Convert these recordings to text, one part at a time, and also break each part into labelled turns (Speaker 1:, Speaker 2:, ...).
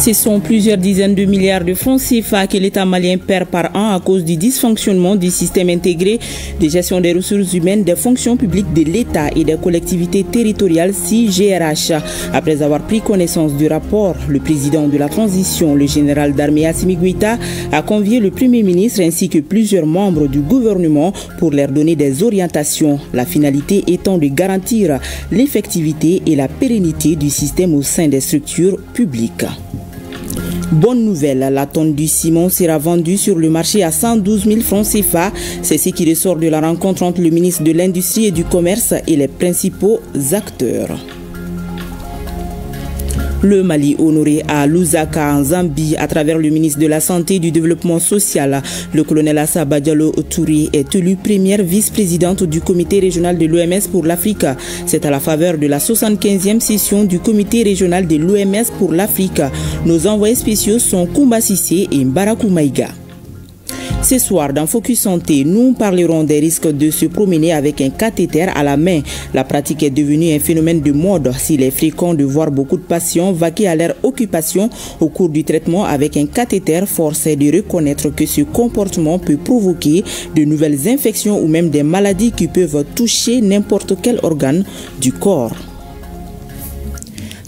Speaker 1: Ce sont plusieurs dizaines de milliards de francs CFA que l'État malien perd par an à cause du dysfonctionnement du système intégré de gestion des ressources humaines des fonctions publiques de l'État et des collectivités territoriales CGRH. Après avoir pris connaissance du rapport, le président de la transition, le général d'armée Assimi Goïta, a convié le Premier ministre ainsi que plusieurs membres du gouvernement pour leur donner des orientations, la finalité étant de garantir l'effectivité et la pérennité du système au sein des structures publiques. Bonne nouvelle, la tonne du ciment sera vendue sur le marché à 112 000 francs CFA. C'est ce qui ressort de la rencontre entre le ministre de l'Industrie et du Commerce et les principaux acteurs. Le Mali honoré à Lusaka en Zambie à travers le ministre de la Santé et du Développement social. Le colonel Assa Badialo Touré est élu première vice-présidente du comité régional de l'OMS pour l'Afrique. C'est à la faveur de la 75e session du comité régional de l'OMS pour l'Afrique. Nos envoyés spéciaux sont Koumba Sissé et Mbarakou Maïga. Ce soir, dans Focus Santé, nous parlerons des risques de se promener avec un cathéter à la main. La pratique est devenue un phénomène de mode. S'il est fréquent de voir beaucoup de patients vaquer à leur occupation au cours du traitement avec un cathéter, force est de reconnaître que ce comportement peut provoquer de nouvelles infections ou même des maladies qui peuvent toucher n'importe quel organe du corps.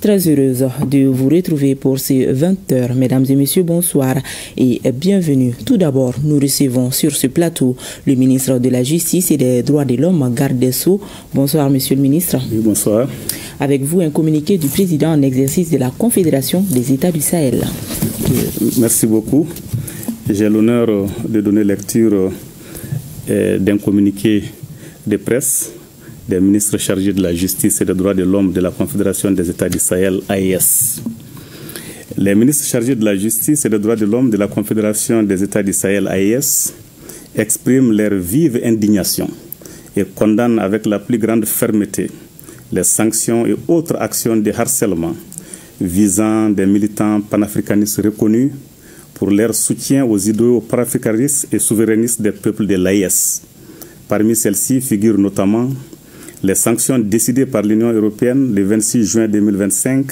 Speaker 1: Très heureuse de vous retrouver pour ces 20 heures. Mesdames et messieurs, bonsoir et bienvenue. Tout d'abord, nous recevons sur ce plateau le ministre de la Justice et des Droits de l'Homme, Garde des Sceaux. Bonsoir, monsieur le ministre.
Speaker 2: Oui, bonsoir.
Speaker 1: Avec vous, un communiqué du président en exercice de la Confédération des États du Sahel.
Speaker 2: Merci beaucoup. J'ai l'honneur de donner lecture d'un communiqué de presse des ministres chargés de la justice et des droits de l'homme de la Confédération des États du Sahel, AES. Les ministres chargés de la justice et des droits de l'homme de la Confédération des États du Sahel, AES, expriment leur vive indignation et condamnent avec la plus grande fermeté les sanctions et autres actions de harcèlement visant des militants panafricanistes reconnus pour leur soutien aux idéaux panafricanistes et souverainistes des peuples de l'AES. Parmi celles-ci figurent notamment les sanctions décidées par l'Union européenne le 26 juin 2025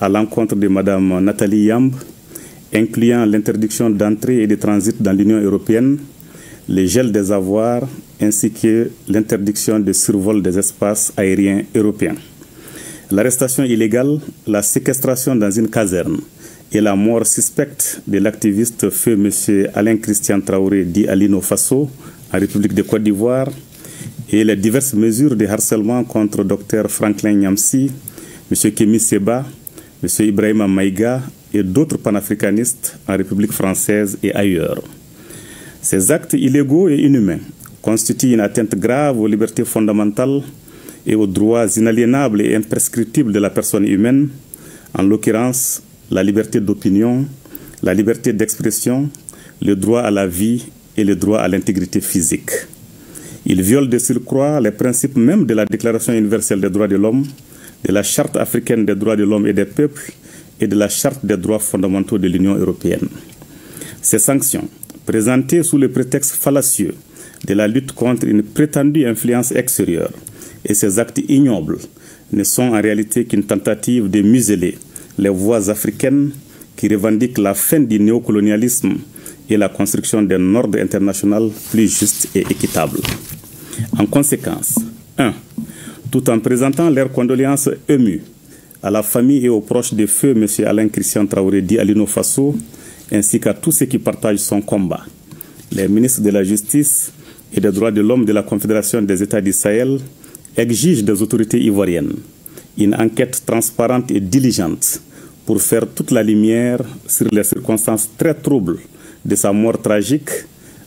Speaker 2: à l'encontre de Mme Nathalie Yamb, incluant l'interdiction d'entrée et de transit dans l'Union européenne, le gel des avoirs ainsi que l'interdiction de survol des espaces aériens européens. L'arrestation illégale, la séquestration dans une caserne et la mort suspecte de l'activiste feu M. Alain Christian Traoré dit Alino Faso en République de Côte d'Ivoire et les diverses mesures de harcèlement contre Dr Franklin Nyamsi, M. Kémy Séba, M. Ibrahima Maïga et d'autres panafricanistes en République française et ailleurs. Ces actes illégaux et inhumains constituent une atteinte grave aux libertés fondamentales et aux droits inaliénables et imprescriptibles de la personne humaine, en l'occurrence la liberté d'opinion, la liberté d'expression, le droit à la vie et le droit à l'intégrité physique. Il viole de surcroît les principes même de la Déclaration universelle des droits de l'homme, de la Charte africaine des droits de l'homme et des peuples et de la Charte des droits fondamentaux de l'Union européenne. Ces sanctions, présentées sous le prétexte fallacieux de la lutte contre une prétendue influence extérieure, et ces actes ignobles ne sont en réalité qu'une tentative de museler les voix africaines qui revendiquent la fin du néocolonialisme et la construction d'un ordre international plus juste et équitable. En conséquence, 1. Tout en présentant leurs condoléances émues à la famille et aux proches de feu M. Alain Christian Traoré dit Alino Faso, ainsi qu'à tous ceux qui partagent son combat, les ministres de la Justice et des droits de l'homme de la Confédération des États du Sahel exigent des autorités ivoiriennes une enquête transparente et diligente pour faire toute la lumière sur les circonstances très troubles de sa mort tragique,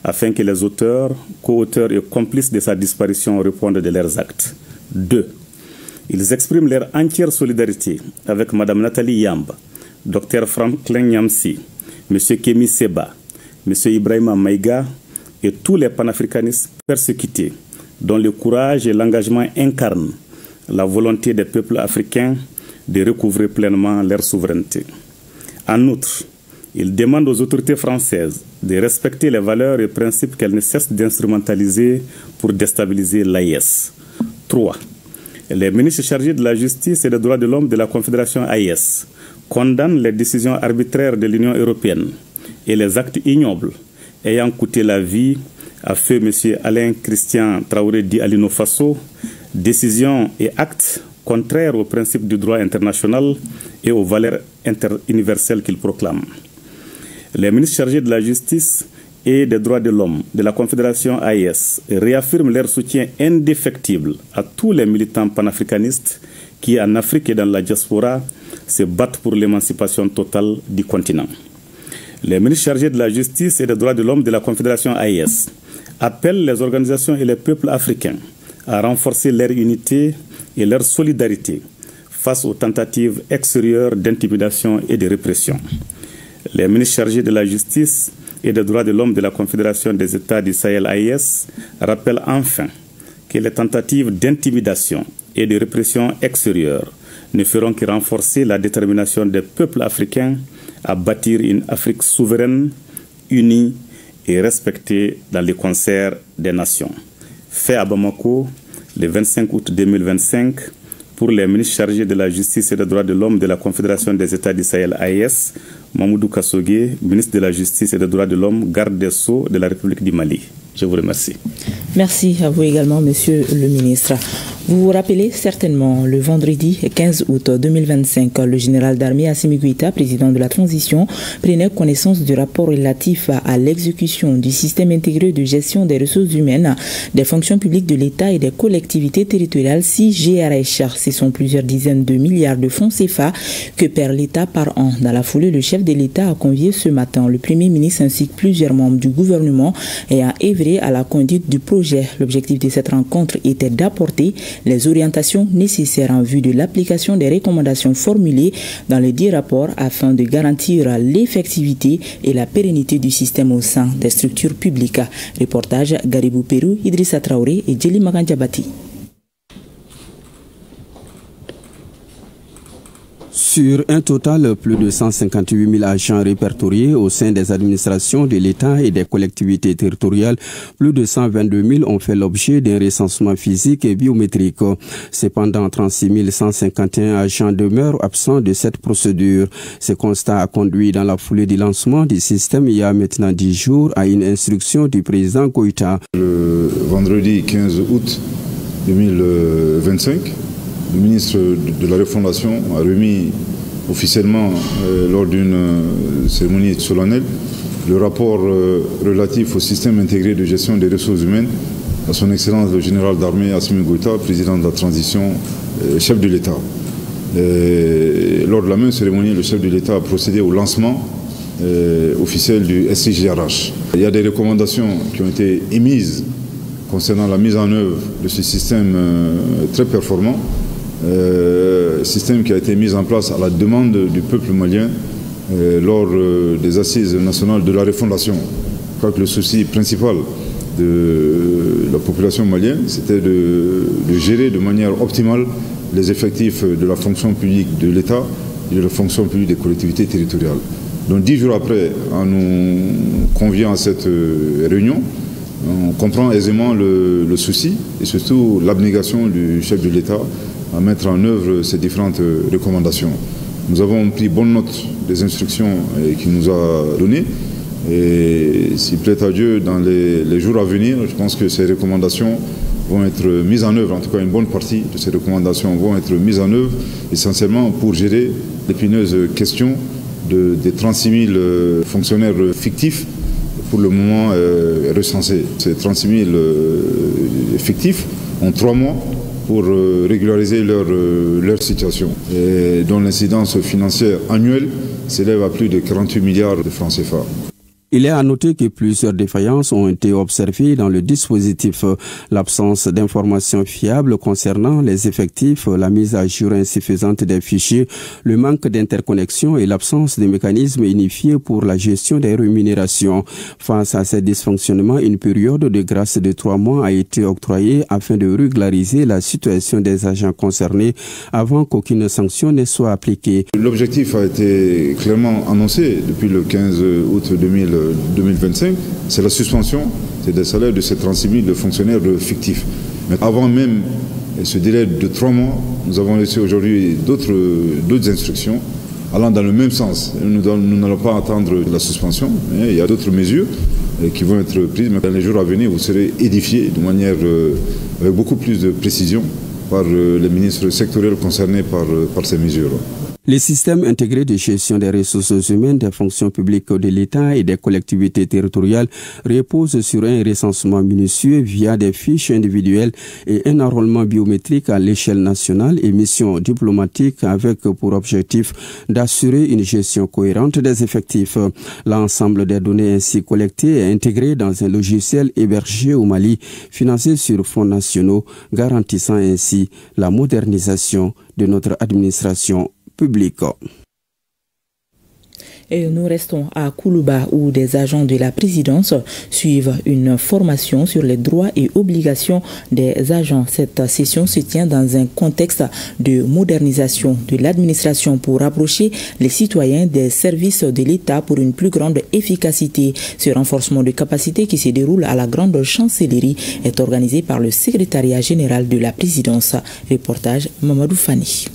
Speaker 2: afin que les auteurs, co-auteurs et complices de sa disparition répondent de leurs actes. 2. Ils expriment leur entière solidarité avec Mme Nathalie Yamb, Dr Franklin Nyamsi, M. Kémy Séba, M. Ibrahima Maïga et tous les panafricanistes persécutés, dont le courage et l'engagement incarnent la volonté des peuples africains de recouvrer pleinement leur souveraineté. En outre, il demande aux autorités françaises de respecter les valeurs et principes qu'elles ne cessent d'instrumentaliser pour déstabiliser l'AES. 3. Les ministres chargés de la justice et des droits de l'homme de la Confédération AES condamne les décisions arbitraires de l'Union européenne et les actes ignobles ayant coûté la vie à feu M. Alain Christian Traoré dit Alino Faso, décisions et actes contraires aux principes du droit international et aux valeurs universelles qu'il proclame. Les ministres chargés de la justice et des droits de l'homme de la Confédération AES réaffirment leur soutien indéfectible à tous les militants panafricanistes qui, en Afrique et dans la diaspora, se battent pour l'émancipation totale du continent. Les ministres chargés de la justice et des droits de l'homme de la Confédération AES appellent les organisations et les peuples africains à renforcer leur unité et leur solidarité face aux tentatives extérieures d'intimidation et de répression. Les ministres chargés de la justice et des droits de l'homme de la Confédération des États du Sahel AES rappellent enfin que les tentatives d'intimidation et de répression extérieure ne feront que renforcer la détermination des peuples africains à bâtir une Afrique souveraine, unie et respectée dans le concert des nations. Fait à Bamako, le 25 août 2025, pour les ministres chargés de la justice et des droits de l'homme de la Confédération des États du Sahel AES, Mamoudou Kassogué, ministre de la Justice et des droits de l'homme, garde des Sceaux de la République du Mali. Je vous remercie.
Speaker 1: Merci à vous également, Monsieur le ministre. Vous vous rappelez certainement, le vendredi 15 août 2025, le général d'armée Assimi Goïta, président de la transition, prenait connaissance du rapport relatif à l'exécution du système intégré de gestion des ressources humaines, des fonctions publiques de l'État et des collectivités territoriales, CGRH. Ce sont plusieurs dizaines de milliards de francs CFA que perd l'État par an. Dans la foulée, le chef de l'État a convié ce matin le Premier ministre ainsi que plusieurs membres du gouvernement et a œuvré à la conduite du projet. L'objectif de cette rencontre était d'apporter les orientations nécessaires en vue de l'application des recommandations formulées dans les 10 rapports afin de garantir l'effectivité et la pérennité du système au sein des structures publiques. Reportage Garibou Pérou, Idrissa Traoré et Djeli Magandjabati.
Speaker 3: Sur un total, plus de 158 000 agents répertoriés au sein des administrations de l'État et des collectivités territoriales, plus de 122 000 ont fait l'objet d'un recensement physique et biométrique. Cependant, 36 151 agents demeurent absents de cette procédure. Ce constat a conduit dans la foulée du lancement du système il y a maintenant 10 jours à une instruction du président Goïta.
Speaker 4: Le vendredi 15 août 2025, le ministre de la Refondation a remis officiellement, lors d'une cérémonie solennelle, le rapport relatif au système intégré de gestion des ressources humaines à son Excellence le général d'armée Assimi Goïta, président de la transition, chef de l'État. Lors de la même cérémonie, le chef de l'État a procédé au lancement officiel du SIGRH. Il y a des recommandations qui ont été émises concernant la mise en œuvre de ce système très performant. Système qui a été mis en place à la demande du peuple malien lors des assises nationales de la refondation. Je crois que le souci principal de la population malienne, c'était de gérer de manière optimale les effectifs de la fonction publique de l'État et de la fonction publique des collectivités territoriales. Donc 10 jours après, en nous conviant à cette réunion, on comprend aisément le souci et surtout l'abnégation du chef de l'État à mettre en œuvre ces différentes recommandations. Nous avons pris bonne note des instructions qu'il nous a données et s'il plaît à Dieu, dans les jours à venir, je pense que ces recommandations vont être mises en œuvre, en tout cas une bonne partie de ces recommandations vont être mises en œuvre essentiellement pour gérer l'épineuse question des 36 000 fonctionnaires fictifs pour le moment recensés. Ces 36 000 fictifs ont 3 mois pour régulariser leur situation, et dont l'incidence financière annuelle s'élève à plus de 48 milliards de francs CFA.
Speaker 3: Il est à noter que plusieurs défaillances ont été observées dans le dispositif. L'absence d'informations fiables concernant les effectifs, la mise à jour insuffisante des fichiers, le manque d'interconnexion et l'absence de mécanismes unifiés pour la gestion des rémunérations. Face à ces dysfonctionnements, une période de grâce de 3 mois a été octroyée afin de régulariser la situation des agents concernés avant qu'aucune sanction ne soit appliquée.
Speaker 4: L'objectif a été clairement annoncé depuis le 15 août 2025, c'est la suspension des salaires de ces 36 000 de fonctionnaires fictifs. Mais avant même ce délai de 3 mois, nous avons laissé aujourd'hui d'autres instructions allant dans le même sens. Nous n'allons pas attendre la suspension, mais il y a d'autres mesures qui vont être prises. Mais dans les jours à venir, vous serez édifiés de manière avec beaucoup plus de précision par les ministres sectoriels concernés par ces mesures-là.
Speaker 3: Les systèmes intégrés de gestion des ressources humaines des fonctions publiques de l'État et des collectivités territoriales reposent sur un recensement minutieux via des fiches individuelles et un enrôlement biométrique à l'échelle nationale et missions diplomatiques avec pour objectif d'assurer une gestion cohérente des effectifs. L'ensemble des données ainsi collectées est intégré dans un logiciel hébergé au Mali, financé sur fonds nationaux, garantissant ainsi la modernisation de notre administration public.
Speaker 1: Et nous restons à Koulouba où des agents de la présidence suivent une formation sur les droits et obligations des agents. Cette session se tient dans un contexte de modernisation de l'administration pour rapprocher les citoyens des services de l'État pour une plus grande efficacité. Ce renforcement de capacité qui se déroule à la grande chancellerie est organisé par le secrétariat général de la présidence. Reportage Mamadou Fani.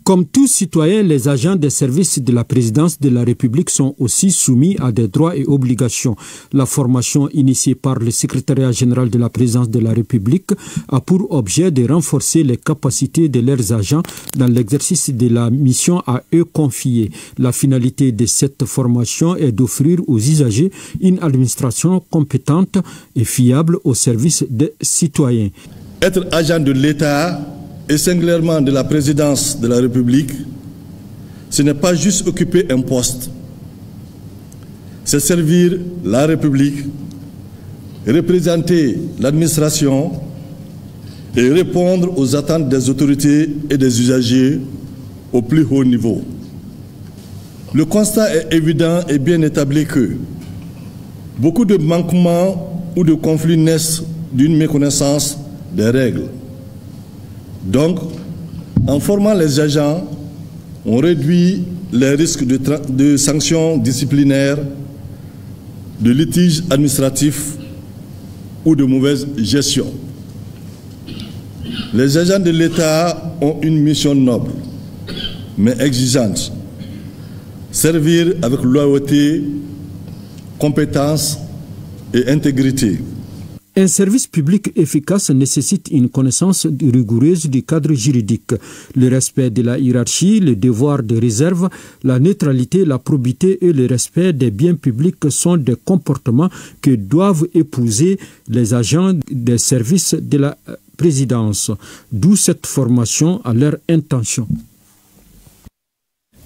Speaker 5: Comme tous citoyens, les agents des services de la présidence de la République sont aussi soumis à des droits et obligations. La formation initiée par le secrétariat général de la présidence de la République a pour objet de renforcer les capacités de leurs agents dans l'exercice de la mission à eux confiée. La finalité de cette formation est d'offrir aux usagers une administration compétente et fiable au service des citoyens.
Speaker 6: Être agent de l'État et singulièrement de la présidence de la République, ce n'est pas juste occuper un poste, c'est servir la République, représenter l'administration et répondre aux attentes des autorités et des usagers au plus haut niveau. Le constat est évident et bien établi que beaucoup de manquements ou de conflits naissent d'une méconnaissance des règles. Donc, en formant les agents, on réduit les risques de sanctions disciplinaires, de litiges administratifs ou de mauvaise gestion. Les agents de l'État ont une mission noble, mais exigeante. Servir avec loyauté, compétence et intégrité.
Speaker 5: Un service public efficace nécessite une connaissance rigoureuse du cadre juridique, le respect de la hiérarchie, le devoir de réserve, la neutralité, la probité et le respect des biens publics sont des comportements que doivent épouser les agents des services de la présidence, d'où cette formation à leur intention.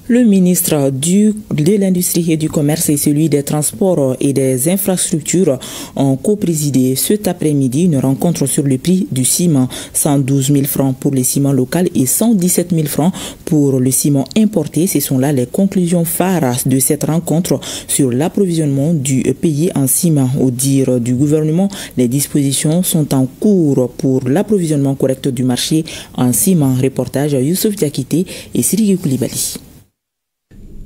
Speaker 1: Le ministre de l'Industrie et du Commerce et celui des Transports et des Infrastructures ont co-présidé cet après-midi une rencontre sur le prix du ciment. 112 000 francs pour le ciment local et 117 000 francs pour le ciment importé. Ce sont là les conclusions phares de cette rencontre sur l'approvisionnement du pays en ciment. Au dire du gouvernement, les dispositions sont en cours pour l'approvisionnement correct du marché en ciment. Reportage Youssouf Diakité et Siri Koulibaly.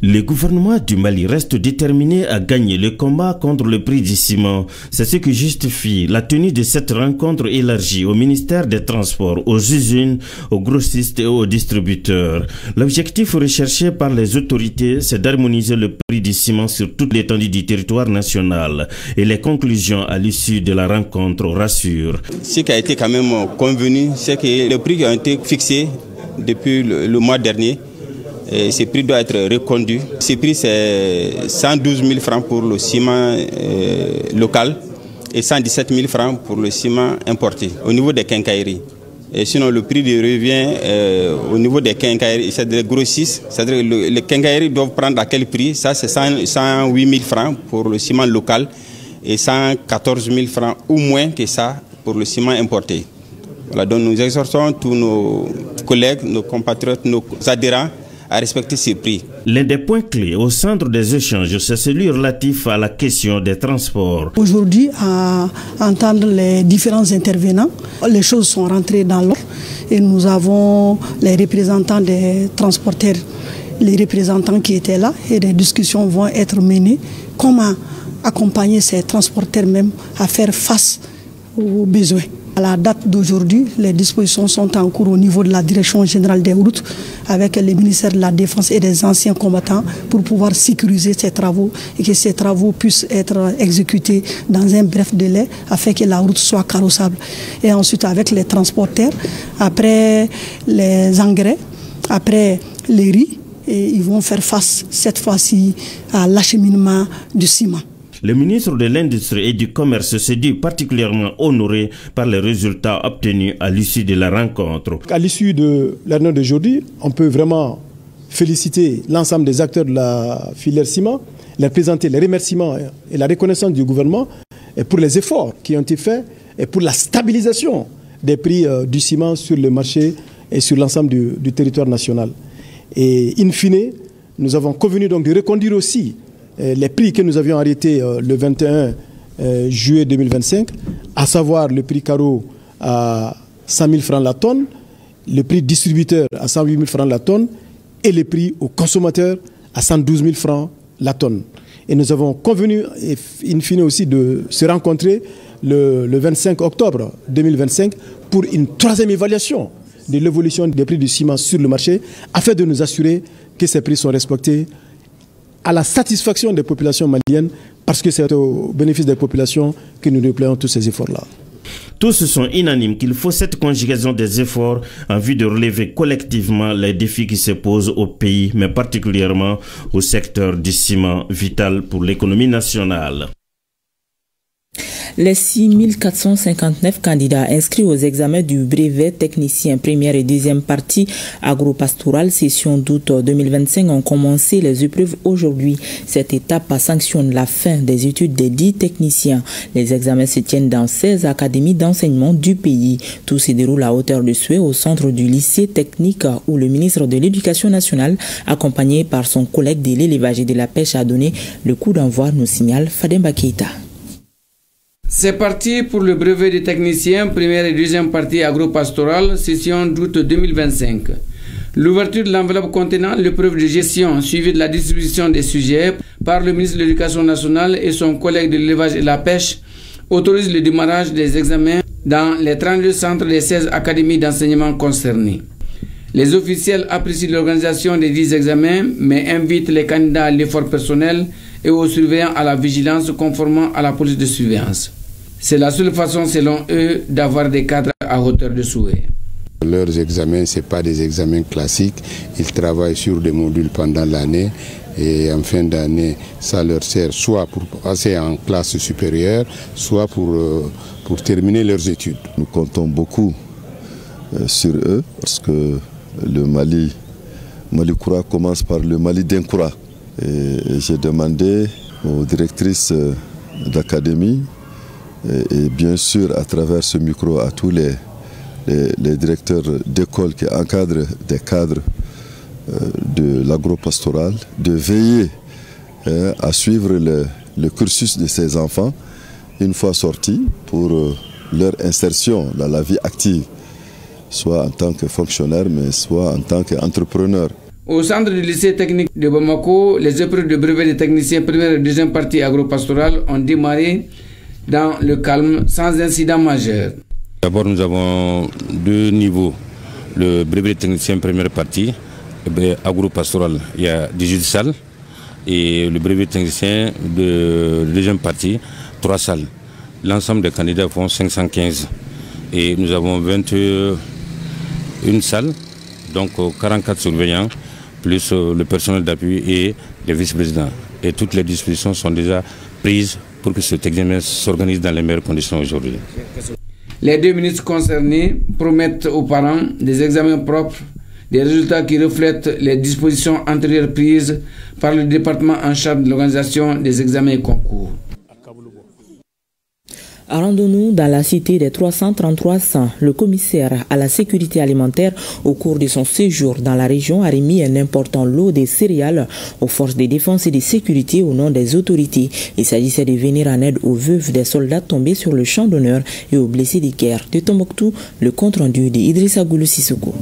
Speaker 7: Le gouvernement du Mali reste déterminé à gagner le combat contre le prix du ciment. C'est ce qui justifie la tenue de cette rencontre élargie au ministère des Transports, aux usines, aux grossistes et aux distributeurs. L'objectif recherché par les autorités, c'est d'harmoniser le prix du ciment sur toute l'étendue du territoire national. Et les conclusions à l'issue de la rencontre rassurent.
Speaker 8: Ce qui a été quand même convenu, c'est que les prix qui ont été fixés depuis le mois dernier, et ces prix doivent être reconduits. Ces prix, c'est 112 000 francs pour le ciment local et 117 000 francs pour le ciment importé au niveau des quincailleries. Et sinon, le prix revient au niveau des quincailleries, c'est des grossistes. C'est-à-dire que les quincailleries doivent prendre à quel prix? Ça, c'est 108 000 francs pour le ciment local et 114 000 francs ou moins que ça pour le ciment importé. Voilà, donc nous exhortons tous nos collègues, nos compatriotes, nos adhérents à respecter ces prix.
Speaker 7: L'un des points clés au centre des échanges, c'est celui relatif à la question des transports.
Speaker 9: Aujourd'hui, à entendre les différents intervenants, les choses sont rentrées dans l'ordre et nous avons les représentants des transporteurs, les représentants qui étaient là et des discussions vont être menées. Comment accompagner ces transporteurs même à faire face aux besoins. À la date d'aujourd'hui, les dispositions sont en cours au niveau de la Direction générale des routes avec les ministères de la Défense et des anciens combattants pour pouvoir sécuriser ces travaux et que ces travaux puissent être exécutés dans un bref délai afin que la route soit carrossable. Et ensuite avec les transporteurs, après les engrais, après les riz, et ils vont faire face cette fois-ci à l'acheminement du ciment.
Speaker 7: Le ministre de l'Industrie et du Commerce se dit particulièrement honoré par les résultats obtenus à l'issue de la rencontre.
Speaker 10: À l'issue de la réunion d'aujourd'hui, on peut vraiment féliciter l'ensemble des acteurs de la filière ciment, leur présenter les remerciements et la reconnaissance du gouvernement et pour les efforts qui ont été faits et pour la stabilisation des prix du ciment sur le marché et sur l'ensemble du territoire national. Et in fine, nous avons convenu donc de reconduire aussi les prix que nous avions arrêtés le 21 juillet 2025, à savoir le prix carreau à 100 000 francs la tonne, le prix distributeur à 108 000 francs la tonne et le prix aux consommateurs à 112 000 francs la tonne. Et nous avons convenu, in fine aussi, de se rencontrer le 25 octobre 2025 pour une troisième évaluation de l'évolution des prix du ciment sur le marché afin de nous assurer que ces prix sont respectés à la satisfaction des populations maliennes, parce que c'est au bénéfice des populations que nous déployons tous ces efforts-là.
Speaker 7: Tous sont unanimes qu'il faut cette conjugaison des efforts en vue de relever collectivement les défis qui se posent au pays, mais particulièrement au secteur du ciment vital pour l'économie nationale.
Speaker 1: Les 6459 candidats inscrits aux examens du brevet technicien première et deuxième partie agro-pastorale session d'août 2025 ont commencé les épreuves aujourd'hui. Cette étape sanctionne la fin des études des 10 techniciens. Les examens se tiennent dans 16 académies d'enseignement du pays. Tout se déroule à hauteur de Soué au centre du lycée technique où le ministre de l'Éducation nationale, accompagné par son collègue de l'élevage et de la pêche, a donné le coup d'envoi, nous signale Fademba Keita.
Speaker 11: C'est parti pour le brevet des techniciens, première et deuxième partie agro-pastorale, session d'août 2025. L'ouverture de l'enveloppe contenant l'épreuve de gestion suivie de la distribution des sujets par le ministre de l'Éducation nationale et son collègue de l'élevage et de la pêche autorise le démarrage des examens dans les 32 centres des 16 académies d'enseignement concernées. Les officiels apprécient l'organisation des 10 examens, mais invitent les candidats à l'effort personnel et aux surveillants à la vigilance conformément à la police de surveillance. C'est la seule façon, selon eux, d'avoir des cadres à hauteur de souhait.
Speaker 12: Leurs examens, ce n'est pas des examens classiques. Ils travaillent sur des modules pendant l'année et en fin d'année, ça leur sert soit pour passer en classe supérieure, soit pour terminer leurs études.
Speaker 13: Nous comptons beaucoup sur eux parce que le Mali Koura commence par le Mali d'Inkoura. Et j'ai demandé aux directrices d'académie et bien sûr à travers ce micro à tous les directeurs d'école qui encadrent des cadres de l'agro-pastoral de veiller à suivre le cursus de ces enfants une fois sortis pour leur insertion dans la vie active, soit en tant que fonctionnaire mais soit en tant qu'entrepreneur.
Speaker 11: Au centre du lycée technique de Bamako, les épreuves de brevet des techniciens première et deuxième partie agro-pastorale ont démarré dans le calme sans incident majeur.
Speaker 14: D'abord, nous avons deux niveaux. Le brevet des techniciens première partie, le brevet agro-pastoral, il y a 18 salles. Et le brevet technicien de deuxième partie, 3 salles. L'ensemble des candidats font 515. Et nous avons 21 salles, donc 44 surveillants, plus le personnel d'appui et les vice-présidents. Et toutes les dispositions sont déjà prises pour que cet examen s'organise dans les meilleures conditions aujourd'hui.
Speaker 11: Les deux ministres concernés promettent aux parents des examens propres, des résultats qui reflètent les dispositions antérieures prises par le département en charge de l'organisation des examens et concours.
Speaker 1: Rendons-nous dans la cité des 333 Sangs. Le commissaire à la sécurité alimentaire, au cours de son séjour dans la région, a remis un important lot de céréales aux forces de défense et de sécurité au nom des autorités. Il s'agissait de venir en aide aux veuves des soldats tombés sur le champ d'honneur et aux blessés de guerre. De Tombouctou, le compte rendu d'Idrissa Goulou Sissoko.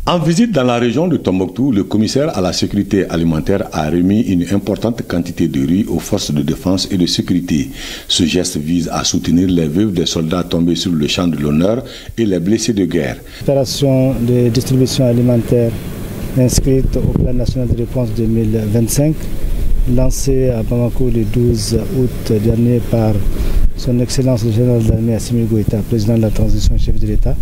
Speaker 15: En visite dans la région de Tombouctou, le commissaire à la sécurité alimentaire a remis une importante quantité de riz aux forces de défense et de sécurité. Ce geste vise à soutenir les veuves des soldats tombés sur le champ de l'honneur et les blessés de guerre.
Speaker 16: L'opération de distribution alimentaire inscrite au plan national de réponse 2025, lancée à Bamako le 12 août dernier par son Excellence le général d'armée Assimi Goïta, président de la transition chef de l'État.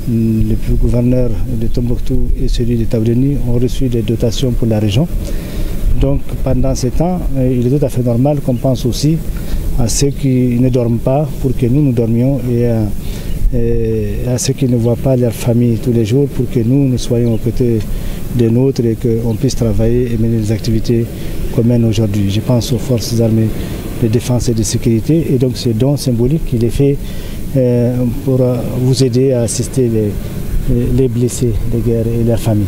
Speaker 16: Le gouverneur de Tombouctou et celui de Tabreni ont reçu des dotations pour la région. Donc pendant ces temps, il est tout à fait normal qu'on pense aussi à ceux qui ne dorment pas pour que nous dormions et à ceux qui ne voient pas leur famille tous les jours pour que nous soyons aux côtés des nôtres et qu'on puisse travailler et mener des activités qu'on mène aujourd'hui. Je pense aux forces armées de défense et de sécurité et donc ce don symbolique il est fait pour vous aider à assister les blessés de guerre et leurs familles.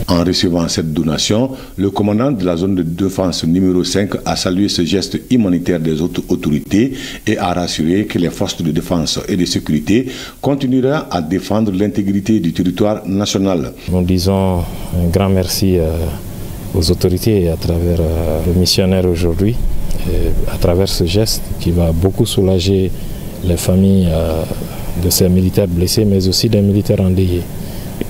Speaker 15: En recevant cette donation, le commandant de la zone de défense numéro 5 a salué ce geste humanitaire des autres autorités et a rassuré que les forces de défense et de sécurité continueront à défendre l'intégrité du territoire national.
Speaker 17: Nous disons un grand merci aux autorités et à travers le missionnaire aujourd'hui, à travers ce geste qui va beaucoup soulager les familles de ces militaires blessés, mais aussi des militaires endeuillés.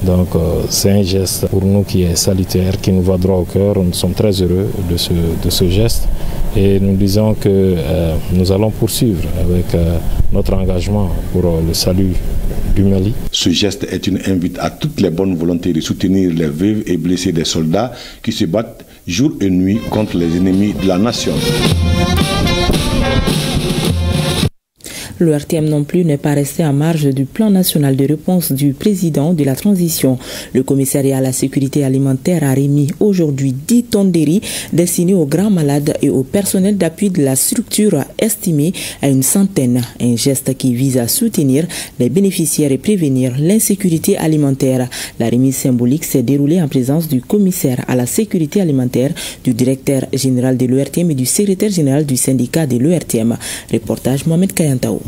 Speaker 17: Donc c'est un geste pour nous qui est salutaire, qui nous va droit au cœur. Nous sommes très heureux de ce geste et nous disons que nous allons poursuivre avec notre engagement pour le salut du Mali.
Speaker 15: Ce geste est une invite à toutes les bonnes volontés de soutenir les veuves et blessés des soldats qui se battent jour et nuit contre les ennemis de la nation.
Speaker 1: Le RTM non plus n'est pas resté en marge du plan national de réponse du président de la transition. Le commissariat à la sécurité alimentaire a remis aujourd'hui 10 tonnes de riz destinées aux grands malades et au personnel d'appui de la structure estimée à une centaine. Un geste qui vise à soutenir les bénéficiaires et prévenir l'insécurité alimentaire. La remise symbolique s'est déroulée en présence du commissaire à la sécurité alimentaire, du directeur général de l'ERTM et du secrétaire général du syndicat de l'ERTM. Reportage Mohamed Kayantao.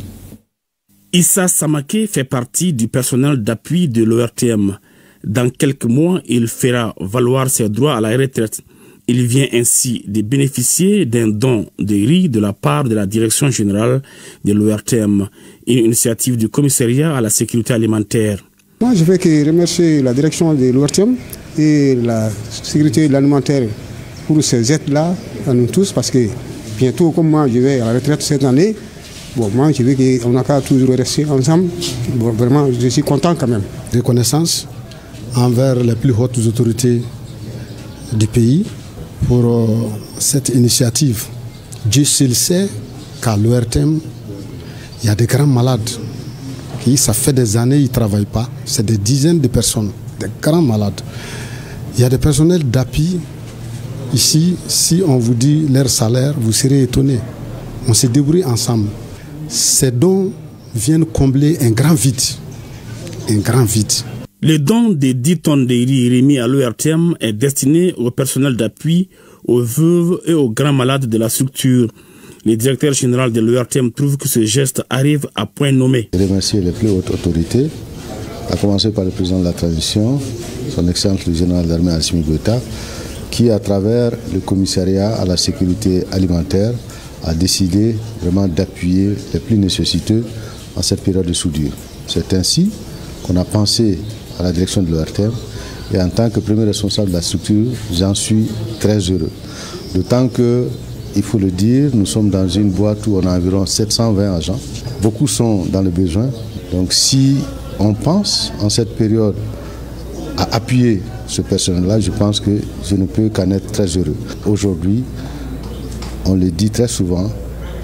Speaker 18: Issa Samake fait partie du personnel d'appui de l'ORTM. Dans quelques mois, il fera valoir ses droits à la retraite. Il vient ainsi de bénéficier d'un don de riz de la part de la direction générale de l'ORTM, une initiative du commissariat à la sécurité alimentaire.
Speaker 19: Moi, je veux remercier la direction de l'ORTM et la sécurité alimentaire pour ces aides-là à nous tous, parce que bientôt, comme moi, je vais à la retraite cette année. Bon, moi, je veux qu'on n'a qu'à toujours rester ensemble. Bon, vraiment, je suis content quand même.
Speaker 20: Reconnaissance envers les plus hautes autorités du pays pour cette initiative. Dieu seul sait qu'à l'ORTM, il y a des grands malades qui, ça fait des années, ils ne travaillent pas. C'est des dizaines de personnes, des grands malades. Il y a des personnels d'appui. Ici, si on vous dit leur salaire, vous serez étonnés. On se débrouille ensemble. Ces dons viennent combler un grand vide. Un grand vide.
Speaker 18: Le don de 10 tonnes de riz remis à l'ORTM est destiné au personnel d'appui, aux veuves et aux grands malades de la structure. Le directeur général de l'ORTM trouve que ce geste arrive à point nommé.
Speaker 12: Je remercie les plus hautes autorités, à commencer par le président de la transition, son Excellence le général d'armée Assimi Goïta, qui à travers le commissariat à la sécurité alimentaire a décidé vraiment d'appuyer les plus nécessiteux en cette période de soudure. C'est ainsi qu'on a pensé à la direction de l'ORTM et en tant que premier responsable de la structure, j'en suis très heureux. D'autant que, il faut le dire, nous sommes dans une boîte où on a environ 720 agents. Beaucoup sont dans le besoin. Donc si on pense en cette période à appuyer ce personnel-là, je pense que je ne peux qu'en être très heureux. Aujourd'hui, on le dit très souvent,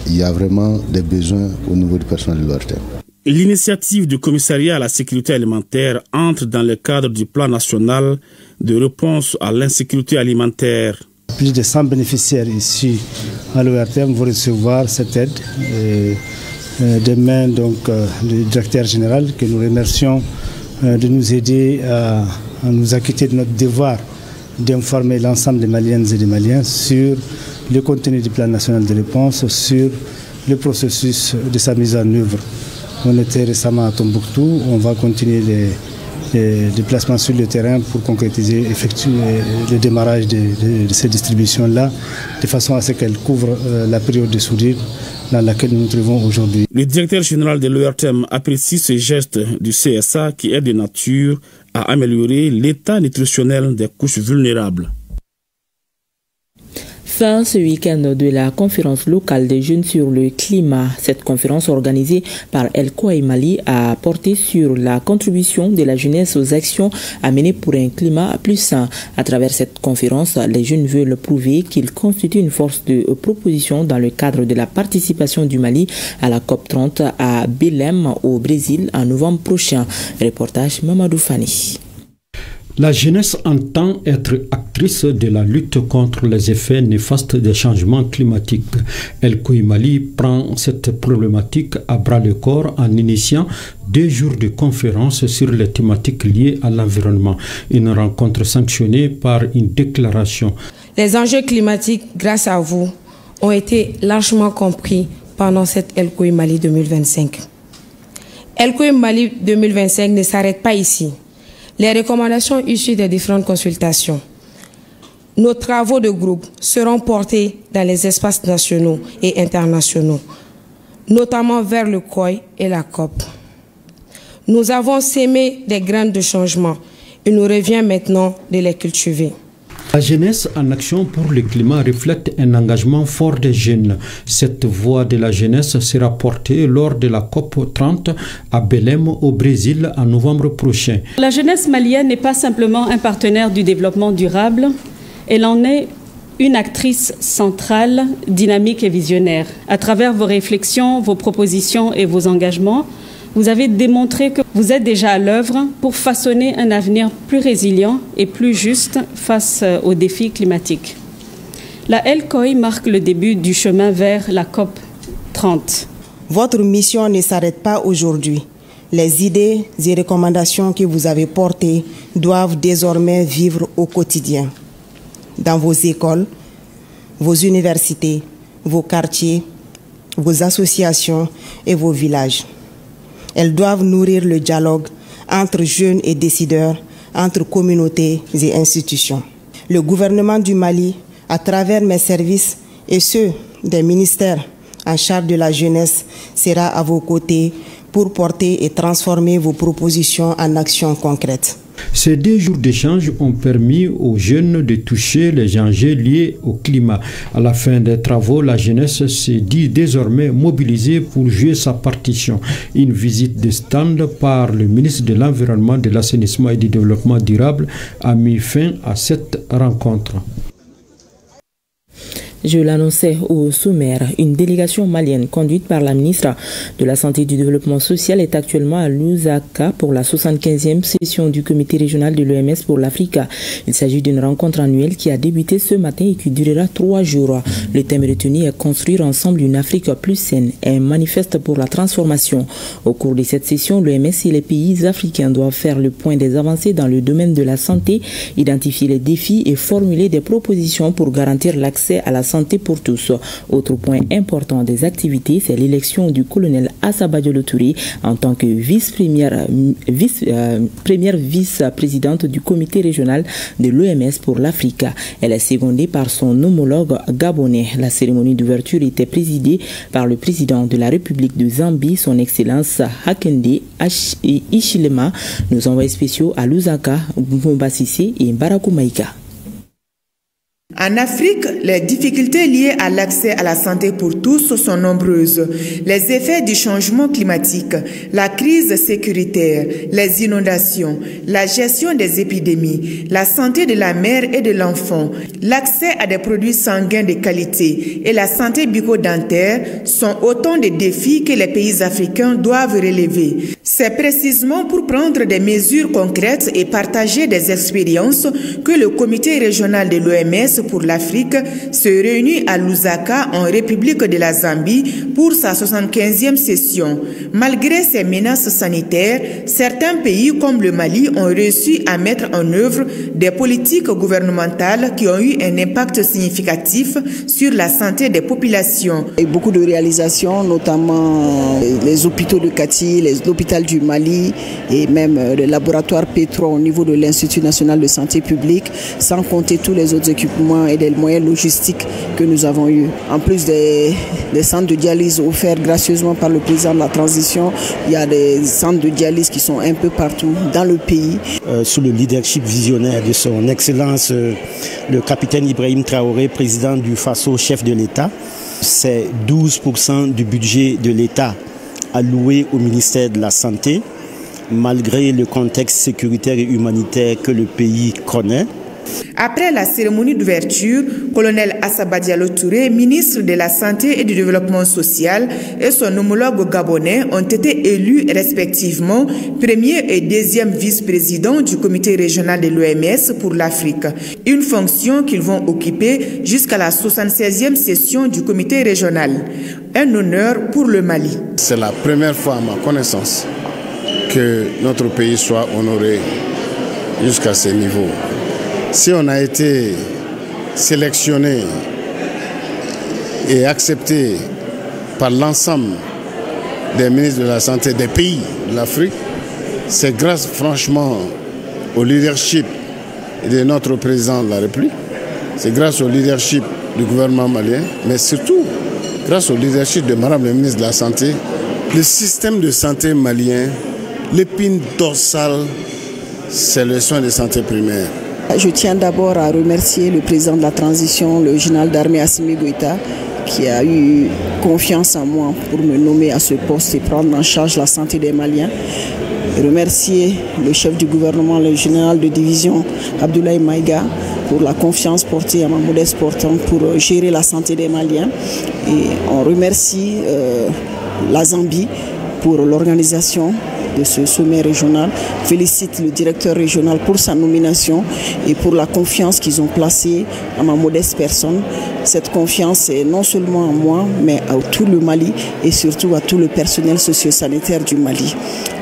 Speaker 12: il y a vraiment des besoins au niveau du personnel de l'ORTM.
Speaker 18: L'initiative du commissariat à la sécurité alimentaire entre dans le cadre du plan national de réponse à l'insécurité alimentaire.
Speaker 16: Plus de 100 bénéficiaires ici à l'ORTM vont recevoir cette aide des mains du directeur général que nous remercions de nous aider à nous acquitter de notre devoir d'informer l'ensemble des Maliennes et des Maliens sur le contenu du plan national de réponse, sur le processus de sa mise en œuvre. On était récemment à Tombouctou, on va continuer déplacements sur le terrain pour concrétiser le démarrage de ces distributions-là, de façon à ce qu'elles couvrent la période de soudure dans laquelle nous nous trouvons aujourd'hui.
Speaker 18: Le directeur général de l'ORTM apprécie ce geste du CSA qui est de nature à améliorer l'état nutritionnel des couches vulnérables.
Speaker 1: Fin ce week-end de la conférence locale des jeunes sur le climat. Cette conférence organisée par El Kouaï Mali a porté sur la contribution de la jeunesse aux actions à mener pour un climat plus sain. À travers cette conférence, les jeunes veulent prouver qu'ils constituent une force de proposition dans le cadre de la participation du Mali à la COP30 à Belém au Brésil en novembre prochain. Reportage Mamadou Fani.
Speaker 5: La jeunesse entend être actrice de la lutte contre les effets néfastes des changements climatiques. El Kouaï Mali prend cette problématique à bras-le-corps en initiant 2 jours de conférences sur les thématiques liées à l'environnement. Une rencontre sanctionnée par une déclaration.
Speaker 21: Les enjeux climatiques, grâce à vous, ont été largement compris pendant cette El Kouaï Mali 2025. El Kouaï Mali 2025 ne s'arrête pas ici. Les recommandations issues des différentes consultations, nos travaux de groupe seront portés dans les espaces nationaux et internationaux, notamment vers le COI et la COP. Nous avons sémé des graines de changement. Il nous revient maintenant de les cultiver.
Speaker 5: La jeunesse en action pour le climat reflète un engagement fort des jeunes. Cette voix de la jeunesse sera portée lors de la COP30 à Belém au Brésil en novembre prochain.
Speaker 22: La jeunesse malienne n'est pas simplement un partenaire du développement durable, elle en est une actrice centrale, dynamique et visionnaire. À travers vos réflexions, vos propositions et vos engagements, vous avez démontré que vous êtes déjà à l'œuvre pour façonner un avenir plus résilient et plus juste face aux défis climatiques. La El Kouaï marque le début du chemin vers la COP 30.
Speaker 23: Votre mission ne s'arrête pas aujourd'hui. Les idées et recommandations que vous avez portées doivent désormais vivre au quotidien. Dans vos écoles, vos universités, vos quartiers, vos associations et vos villages. Elles doivent nourrir le dialogue entre jeunes et décideurs, entre communautés et institutions. Le gouvernement du Mali, à travers mes services et ceux des ministères en charge de la jeunesse, sera à vos côtés pour porter et transformer vos propositions en actions concrètes.
Speaker 5: Ces 2 jours d'échange ont permis aux jeunes de toucher les enjeux liés au climat. À la fin des travaux, la jeunesse s'est dit désormais mobilisée pour jouer sa partition. Une visite de stand par le ministre de l'Environnement, de l'Assainissement et du Développement durable a mis fin à cette rencontre.
Speaker 1: Je l'annonçais au sommaire, une délégation malienne conduite par la ministre de la Santé et du Développement social est actuellement à Lusaka pour la 75e session du comité régional de l'OMS pour l'Afrique. Il s'agit d'une rencontre annuelle qui a débuté ce matin et qui durera 3 jours. Le thème retenu est construire ensemble une Afrique plus saine, un manifeste pour la transformation. Au cours de cette session, l'OMS et les pays africains doivent faire le point des avancées dans le domaine de la santé, identifier les défis et formuler des propositions pour garantir l'accès à la santé pour tous. Autre point important des activités, c'est l'élection du colonel Assaba Diallo Touré en tant que première vice-présidente du comité régional de l'OMS pour l'Afrique. Elle est secondée par son homologue gabonais. La cérémonie d'ouverture était présidée par le président de la République de Zambie, son Excellence Hakainde Hichilema. Nos envoyés spéciaux à Lusaka, Mbomba Sissé et Mbarakou Maïka.
Speaker 24: En Afrique, les difficultés liées à l'accès à la santé pour tous sont nombreuses. Les effets du changement climatique, la crise sécuritaire, les inondations, la gestion des épidémies, la santé de la mère et de l'enfant, l'accès à des produits sanguins de qualité et la santé bucco-dentaire sont autant de défis que les pays africains doivent relever. C'est précisément pour prendre des mesures concrètes et partager des expériences que le comité régional de l'OMS pour l'Afrique se réunit à Lusaka en République de la Zambie pour sa 75e session. Malgré ces menaces sanitaires, certains pays comme le Mali ont réussi à mettre en œuvre des politiques gouvernementales qui ont eu un impact significatif sur la santé des populations.
Speaker 25: Et beaucoup de réalisations, notamment les hôpitaux de Kati, l'hôpital
Speaker 2: médical du Mali et même le laboratoire Petro au niveau de l'Institut national de santé publique, sans compter tous les autres équipements et les moyens logistiques que nous avons eus. En plus des centres de dialyse offerts gracieusement par le président de la transition, il y a des centres de dialyse qui sont un peu partout dans le pays.
Speaker 3: Sous le leadership visionnaire de son Excellence le capitaine Ibrahim Traoré, président du Faso, chef de l'État, c'est 12% du budget de l'État alloué au ministère de la Santé, malgré le contexte sécuritaire et humanitaire que le pays connaît.
Speaker 24: Après la cérémonie d'ouverture, colonel Assaba Diallo Touré, ministre de la Santé et du Développement social, et son homologue gabonais ont été élus respectivement premier et deuxième vice-président du comité régional de l'OMS pour l'Afrique, une fonction qu'ils vont occuper jusqu'à la 76e session du comité régional. Un honneur pour le Mali.
Speaker 4: C'est la première fois à ma connaissance que notre pays soit honoré jusqu'à ce niveau. Si on a été sélectionné et accepté par l'ensemble des ministres de la Santé des pays de l'Afrique, c'est grâce franchement au leadership de notre président de la République, c'est grâce au leadership du gouvernement malien, mais surtout grâce au leadership de Madame la ministre de la Santé. Le système de santé malien, l'épine dorsale, c'est le soin de santé primaire.
Speaker 2: Je tiens d'abord à remercier le président de la transition, le général d'armée Assimi Goïta, qui a eu confiance en moi pour me nommer à ce poste et prendre en charge la santé des Maliens. Et remercier le chef du gouvernement, le général de division Abdoulaye Maïga, pour la confiance portée à ma modeste portante pour gérer la santé des Maliens. Et on remercie la Zambie pour l'organisation de ce sommet régional. Félicite le directeur régional pour sa nomination et pour la confiance qu'ils ont placée à ma modeste personne. Cette confiance est non seulement à moi, mais à tout le Mali et surtout à tout le personnel socio-sanitaire du Mali.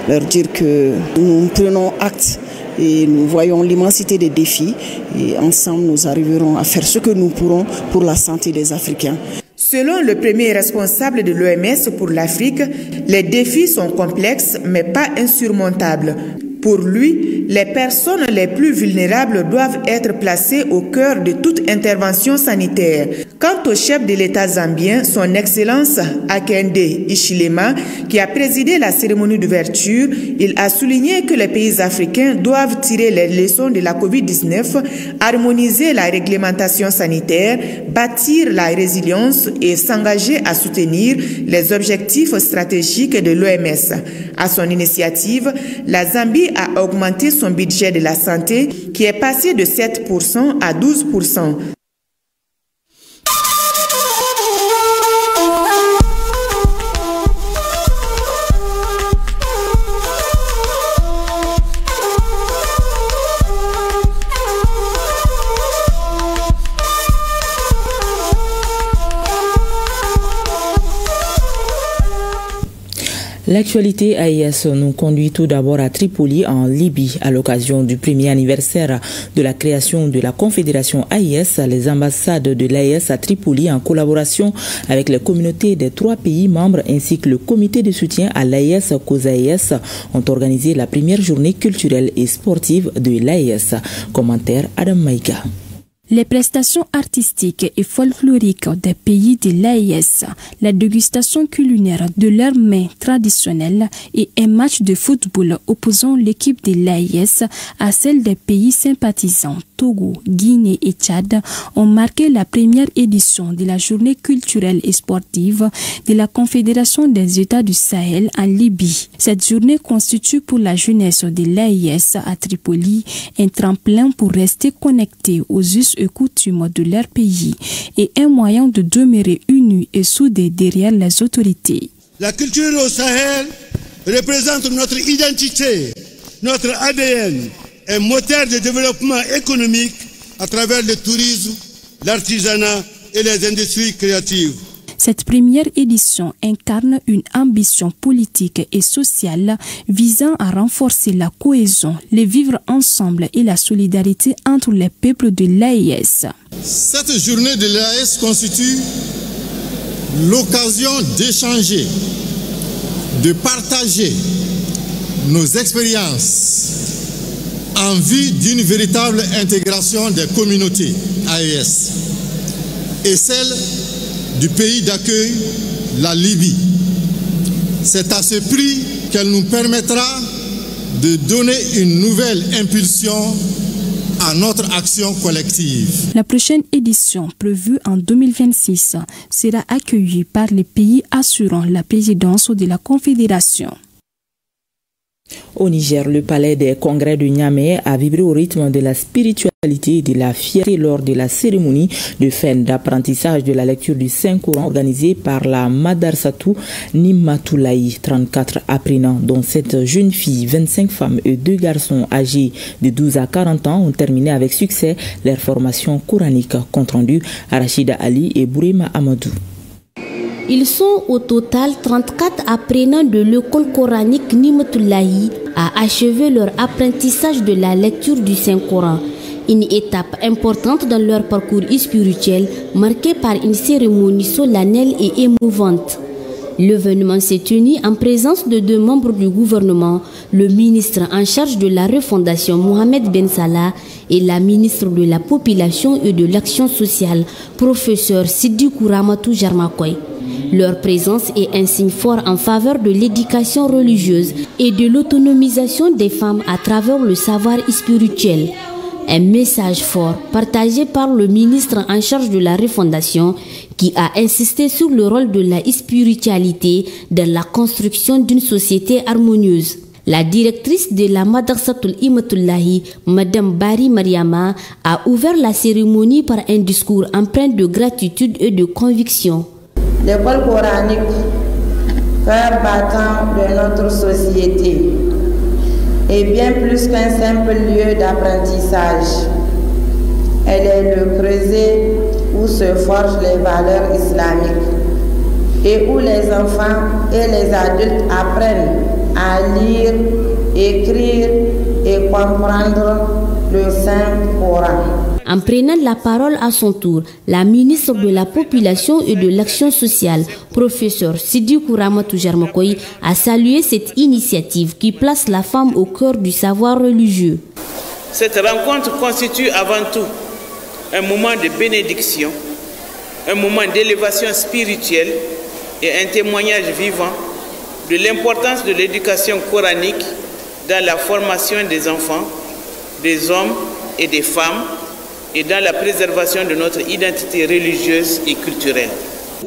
Speaker 2: Leur dire que nous prenons acte et nous voyons l'immensité des défis et ensemble nous arriverons à faire ce que nous pourrons pour la santé des Africains.
Speaker 24: Selon le premier responsable de l'OMS pour l'Afrique, les défis sont complexes mais pas insurmontables. Pour lui, les personnes les plus vulnérables doivent être placées au cœur de toute intervention sanitaire. Quant au chef de l'État zambien, son Excellence Hakainde Hichilema, qui a présidé la cérémonie d'ouverture, il a souligné que les pays africains doivent tirer les leçons de la COVID-19, harmoniser la réglementation sanitaire, bâtir la résilience et s'engager à soutenir les objectifs stratégiques de l'OMS. À son initiative, la Zambie a augmenté son budget de la santé qui est passé de 7% à 12%.
Speaker 1: L'actualité AES nous conduit tout d'abord à Tripoli, en Libye, à l'occasion du premier anniversaire de la création de la Confédération AES. Les ambassades de l'AES à Tripoli, en collaboration avec les communautés des 3 pays membres ainsi que le comité de soutien à l'AES Cause AES, ont organisé la première journée culturelle et sportive de l'AES. Commentaire Adam Maïga.
Speaker 6: Les prestations artistiques et folkloriques des pays de l'AES, la dégustation culinaire de leurs mets traditionnels et un match de football opposant l'équipe de l'AES à celle des pays sympathisants Togo, Guinée et Tchad ont marqué la première édition de la journée culturelle et sportive de la Confédération des États du Sahel en Libye. Cette journée constitue pour la jeunesse de l'AES à Tripoli un tremplin pour rester connecté aux us et coutumes de leur pays et un moyen de demeurer unis et soudés derrière les autorités.
Speaker 25: La culture au Sahel représente notre identité, notre ADN, un moteur de développement économique à travers le tourisme, l'artisanat et les industries créatives.
Speaker 6: Cette première édition incarne une ambition politique et sociale visant à renforcer la cohésion, le vivre ensemble et la solidarité entre les peuples de l'AES.
Speaker 25: Cette journée de l'AES constitue l'occasion d'échanger, de partager
Speaker 7: nos expériences en vue d'une véritable intégration des communautés AES et celle du pays d'accueil, la Libye. C'est à ce prix qu'elle nous permettra de donner une nouvelle impulsion à notre action collective.
Speaker 6: La prochaine édition, prévue en 2026, sera accueillie par les pays assurant la présidence de la Confédération.
Speaker 1: Au Niger, le palais des congrès de Niamey a vibré au rythme de la spiritualité et de la fierté lors de la cérémonie de fin d'apprentissage de la lecture du Saint-Coran organisée par la Madarsatou Nimatoulaye. 34 apprenants, dont 7 jeunes filles, 25 femmes et 2 garçons âgés de 12 à 40 ans ont terminé avec succès leur formation coranique. Compte rendu à Rachida Ali et Bourima Amadou.
Speaker 8: Ils sont au total 34 apprenants de l'école coranique Nimatoulaye à achever leur apprentissage de la lecture du Saint-Coran. Une étape importante dans leur parcours spirituel marqué par une cérémonie solennelle et émouvante. L'événement s'est tenu en présence de 2 membres du gouvernement, le ministre en charge de la refondation Mohamed Ben Salah et la ministre de la Population et de l'Action sociale, professeur Siddikou Ramatou Jarmakoy. Leur présence est un signe fort en faveur de l'éducation religieuse et de l'autonomisation des femmes à travers le savoir spirituel. Un message fort partagé par le ministre en charge de la refondation qui a insisté sur le rôle de la spiritualité dans la construction d'une société harmonieuse. La directrice de la Madarsatul Imatoulahi, Madame Bari Mariama, a ouvert la cérémonie par un discours empreint de gratitude et de conviction.
Speaker 9: L'école coranique, fer battant de notre société, est bien plus qu'un simple lieu d'apprentissage. Elle est le creuset où se forgent les valeurs islamiques et où les enfants et les adultes apprennent à lire, écrire et comprendre le Saint-Coran.
Speaker 8: En prenant la parole à son tour, la ministre de la Population et de l'Action sociale, professeur Siddikou Ramatou Jarmakoy, a salué cette initiative qui place la femme au cœur du savoir religieux.
Speaker 10: Cette rencontre constitue avant tout un moment de bénédiction, un moment d'élévation spirituelle et un témoignage vivant de l'importance de l'éducation coranique dans la formation des enfants, des hommes et des femmes, et dans la préservation de notre identité religieuse et culturelle.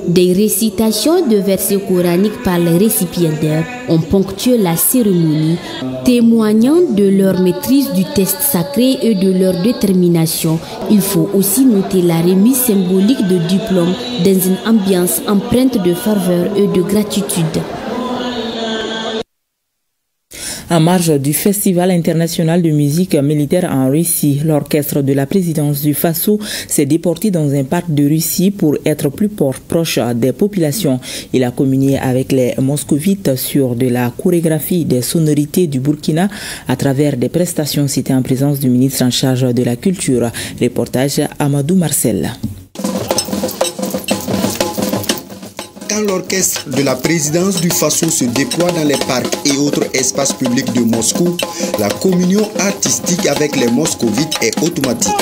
Speaker 8: Des récitations de versets coraniques par les récipiendaires ont ponctué la cérémonie, témoignant de leur maîtrise du texte sacré et de leur détermination. Il faut aussi noter la remise symbolique de diplômes dans une ambiance empreinte de ferveur et de gratitude.
Speaker 1: En marge du Festival international de musique militaire en Russie, l'orchestre de la présidence du Faso s'est déporté dans un parc de Russie pour être plus proche des populations. Il a communié avec les moscovites sur de la chorégraphie des sonorités du Burkina à travers des prestations citées en présence du ministre en charge de la culture. Reportage Amadou Marcel.
Speaker 13: Quand l'orchestre de la présidence du Faso se déploie dans les parcs et autres espaces publics de Moscou, la communion artistique avec les moscovites est automatique.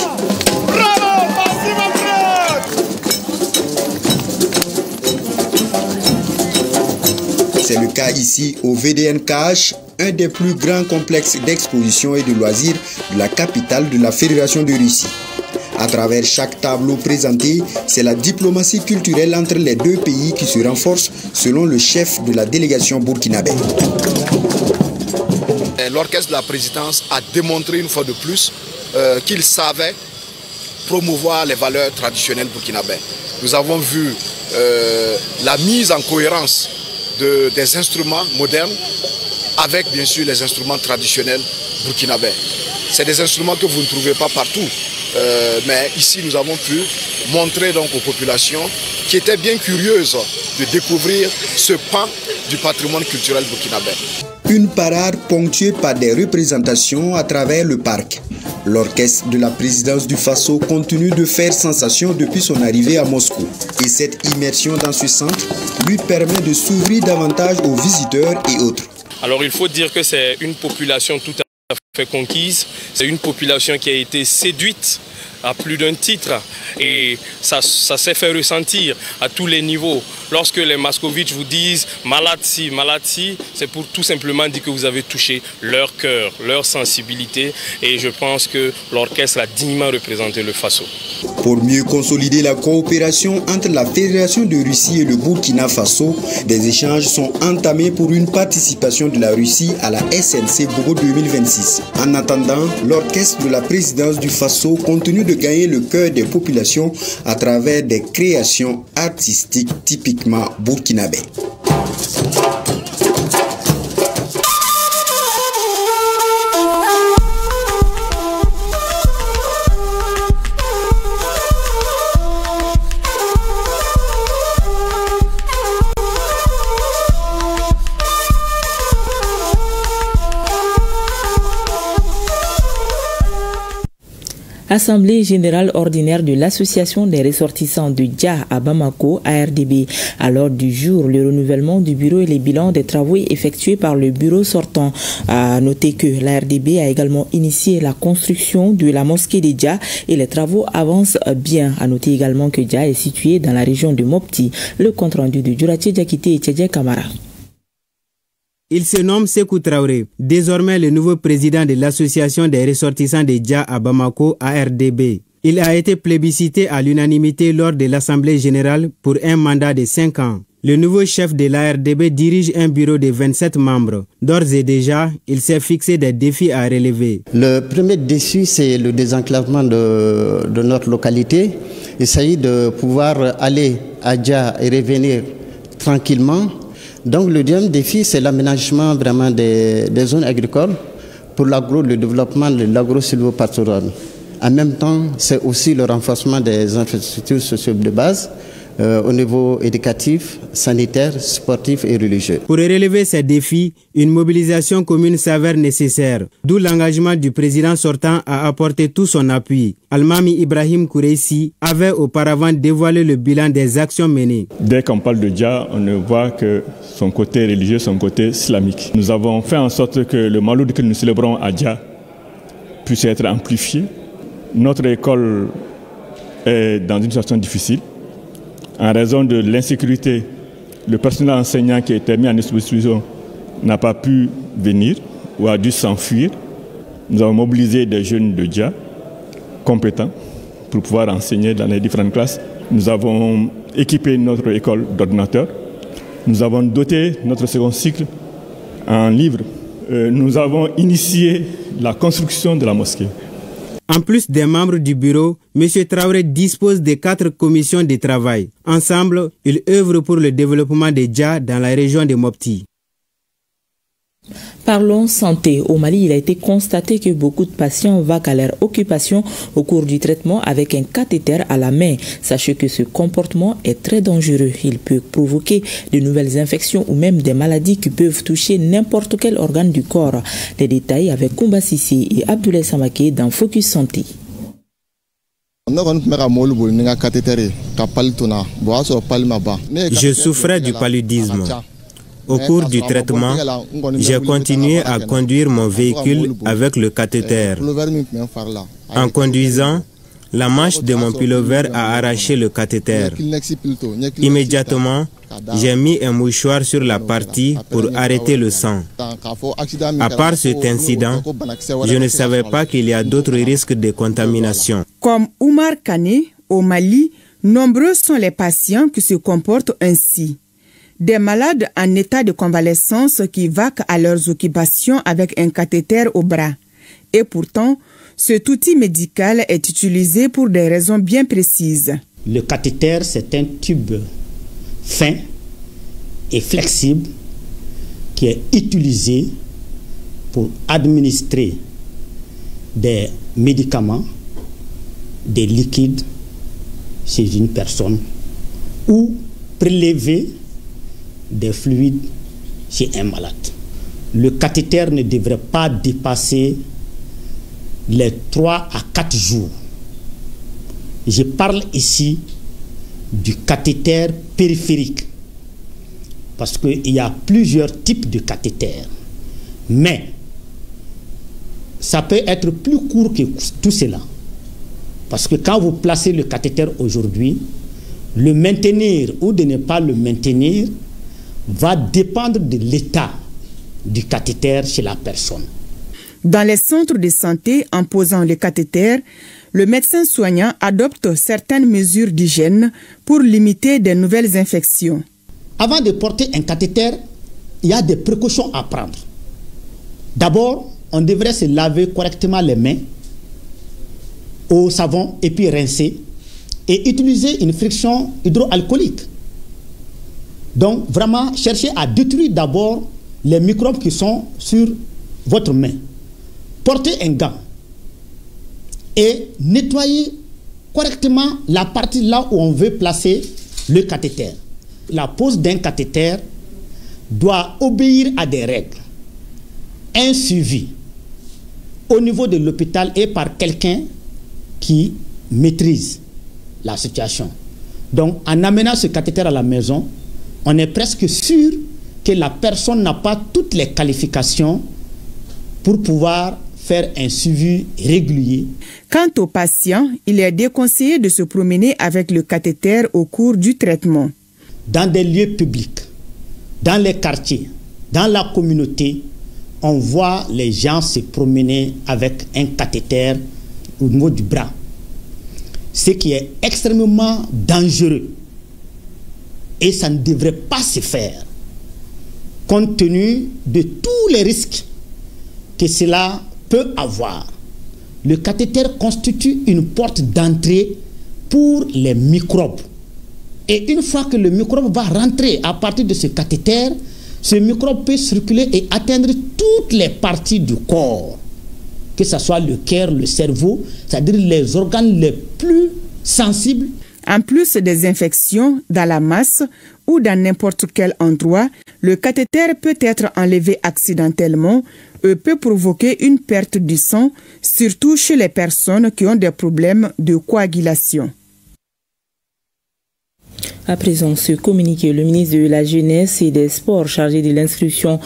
Speaker 13: C'est le cas ici au VDNKH, un des plus grands complexes d'exposition et de loisirs de la capitale de la Fédération de Russie. À travers chaque tableau présenté, c'est la diplomatie culturelle entre les 2 pays qui se renforce selon le chef de la délégation burkinabé.
Speaker 26: L'orchestre de la présidence a démontré une fois de plus qu'il savait promouvoir les valeurs traditionnelles burkinabées. Nous avons vu la mise en cohérence des instruments modernes avec bien sûr les instruments traditionnels burkinabés. C'est des instruments que vous ne trouvez pas partout. Mais ici, nous avons pu montrer donc aux populations qui étaient bien curieuses de découvrir ce pan du patrimoine culturel burkinabé.
Speaker 13: Une parade ponctuée par des représentations à travers le parc. L'orchestre de la présidence du Faso continue de faire sensation depuis son arrivée à Moscou. Et cette immersion dans ce centre lui permet de s'ouvrir davantage aux visiteurs et autres.
Speaker 11: Alors il faut dire que c'est une population tout à fait conquise, c'est une population qui a été séduite à plus d'un titre et ça s'est fait ressentir à tous les niveaux. Lorsque les Maskovitch vous disent malade ci, c'est pour tout simplement dire que vous avez touché leur cœur, leur sensibilité et je pense que l'orchestre a dignement représenté le Faso.
Speaker 13: Pour mieux consolider la coopération entre la Fédération de Russie et le Burkina Faso, des échanges sont entamés pour une participation de la Russie à la SNC Bogo 2026. En attendant, l'orchestre de la présidence du Faso continue de gagner le cœur des populations à travers des créations artistiques typiquement burkinabais.
Speaker 1: Assemblée générale ordinaire de l'Association des ressortissants de Dja à Bamako, ARDB. À l'ordre du jour, le renouvellement du bureau et les bilans des travaux effectués par le bureau sortant. À noter que l'ARDB a également initié la construction de la mosquée de Dja et les travaux avancent bien. À noter également que Dja est situé dans la région de Mopti. Le compte rendu de Djouraté Diakité et Tchadja Kamara.
Speaker 14: Il se nomme Sékou Traoré, désormais le nouveau président de l'association des ressortissants de Dja à Bamako, ARDB. Il a été plébiscité à l'unanimité lors de l'Assemblée générale pour un mandat de 5 ans. Le nouveau chef de l'ARDB dirige un bureau de 27 membres. D'ores et déjà, il s'est fixé des défis à relever.
Speaker 15: Le premier défi, c'est le désenclavement de notre localité. Il s'agit de pouvoir aller à Dja et revenir tranquillement. Donc le deuxième défi, c'est l'aménagement vraiment des zones agricoles pour le développement de l'agro-sylvo-pastoral. En même temps, c'est aussi le renforcement des infrastructures sociales de base au niveau éducatif, sanitaire, sportif et religieux.
Speaker 14: Pour relever ces défis, une mobilisation commune s'avère nécessaire, d'où l'engagement du président sortant à apporter tout son appui. Almami Ibrahim Koureissi avait auparavant dévoilé le bilan des actions menées.
Speaker 17: Dès qu'on parle de Dja, on ne voit que son côté religieux, son côté islamique. Nous avons fait en sorte que le Maloud que nous célébrons à Dja puisse être amplifié. Notre école est dans une situation difficile. En raison de l'insécurité, le personnel enseignant qui a été mis en exposition n'a pas pu venir ou a dû s'enfuir. Nous avons mobilisé des jeunes de Dja compétents pour pouvoir enseigner dans les différentes classes. Nous avons équipé notre école d'ordinateurs. Nous avons doté notre second cycle en livres. Nous avons initié la construction de la mosquée.
Speaker 14: En plus des membres du bureau, M. Traoré dispose de 4 commissions de travail. Ensemble, ils œuvrent pour le développement des Dja dans la région de Mopti.
Speaker 1: Parlons santé. Au Mali, il a été constaté que beaucoup de patients vaquent à leur occupation au cours du traitement avec un cathéter à la main. Sachez que ce comportement est très dangereux. Il peut provoquer de nouvelles infections ou même des maladies qui peuvent toucher n'importe quel organe du corps. Les détails avec Koumba Sissi et Abdoulaye Samake dans Focus Santé.
Speaker 14: Je souffrais du paludisme. Au cours du traitement, j'ai continué à conduire mon véhicule avec le cathéter. En conduisant, la manche de mon pullover a arraché le cathéter. Immédiatement, j'ai mis un mouchoir sur la partie pour arrêter le sang. À part cet incident, je ne savais pas qu'il y a d'autres risques de contamination.
Speaker 24: Comme Oumar Kane, au Mali, nombreux sont les patients qui se comportent ainsi. Des malades en état de convalescence qui vaquent à leurs occupations avec un cathéter au bras. Et pourtant, cet outil médical est utilisé pour des raisons bien précises.
Speaker 19: Le cathéter, c'est un tube fin et flexible qui est utilisé pour administrer des médicaments, des liquides chez une personne ou prélever des fluides chez un malade. Le cathéter ne devrait pas dépasser les 3 à 4 jours. Je parle ici du cathéter périphérique parce qu'il y a plusieurs types de cathéters. Mais ça peut être plus court que tout cela. Parce que quand vous placez le cathéter aujourd'hui, le maintenir ou de ne pas le maintenir va dépendre de l'état du cathéter chez la personne.
Speaker 24: Dans les centres de santé, en posant le cathéter, le médecin soignant adopte certaines mesures d'hygiène pour limiter de nouvelles infections.
Speaker 19: Avant de porter un cathéter, il y a des précautions à prendre. D'abord, on devrait se laver correctement les mains au savon et puis rincer et utiliser une friction hydroalcoolique. Donc, vraiment, cherchez à détruire d'abord les microbes qui sont sur votre main. Portez un gant et nettoyez correctement la partie là où on veut placer le cathéter. La pose d'un cathéter doit obéir à des règles. Un suivi au niveau de l'hôpital et par quelqu'un qui maîtrise la situation. Donc, en amenant ce cathéter à la maison, on est presque sûr que la personne n'a pas toutes les qualifications pour pouvoir faire un suivi régulier.
Speaker 24: Quant aux patients, il est déconseillé de se promener avec le cathéter au cours du traitement.
Speaker 19: Dans des lieux publics, dans les quartiers, dans la communauté, on voit les gens se promener avec un cathéter au niveau du bras. Ce qui est extrêmement dangereux. Et ça ne devrait pas se faire, compte tenu de tous les risques que cela peut avoir. Le cathéter constitue une porte d'entrée pour les microbes. Et une fois que le microbe va rentrer à partir de ce cathéter, ce microbe peut circuler et atteindre toutes les parties du corps, que ce soit le cœur, le cerveau, c'est-à-dire les organes les plus sensibles.
Speaker 24: En plus des infections dans la masse ou dans n'importe quel endroit, le cathéter peut être enlevé accidentellement et peut provoquer une perte du sang, surtout chez les personnes qui ont des problèmes de coagulation.
Speaker 1: À présent, ce communiqué, le ministre de la Jeunesse et des Sports chargé de l'instruction